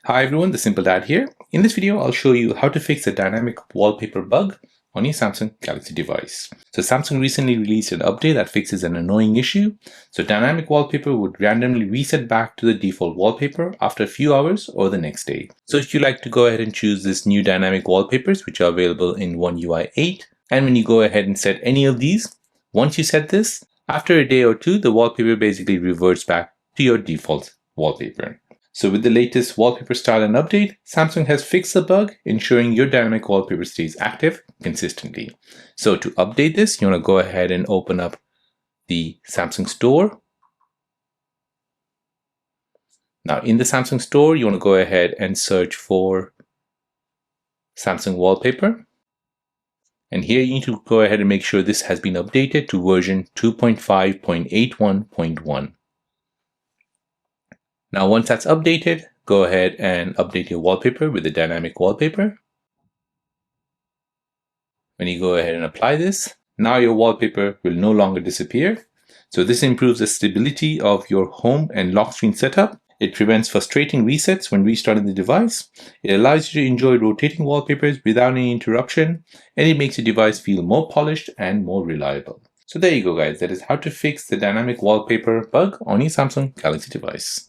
Hi everyone, the Simple Dad here. In this video, I'll show you how to fix a dynamic wallpaper bug on your Samsung Galaxy device. So Samsung recently released an update that fixes an annoying issue. So dynamic wallpaper would randomly reset back to the default wallpaper after a few hours or the next day. So if you like to go ahead and choose this new dynamic wallpapers, which are available in One UI 8, and when you go ahead and set any of these, once you set this, after a day or two, the wallpaper basically reverts back to your default wallpaper. So with the latest wallpaper style and update, Samsung has fixed the bug, ensuring your dynamic wallpaper stays active consistently. So to update this, you want to go ahead and open up the Samsung store. Now in the Samsung store, you want to go ahead and search for Samsung wallpaper. And here you need to go ahead and make sure this has been updated to version 2.5.81.1. Now once that's updated, go ahead and update your wallpaper with the dynamic wallpaper. When you go ahead and apply this, now your wallpaper will no longer disappear. So this improves the stability of your home and lock screen setup. It prevents frustrating resets when restarting the device. It allows you to enjoy rotating wallpapers without any interruption, and it makes your device feel more polished and more reliable. So there you go guys, that is how to fix the dynamic wallpaper bug on your Samsung Galaxy device.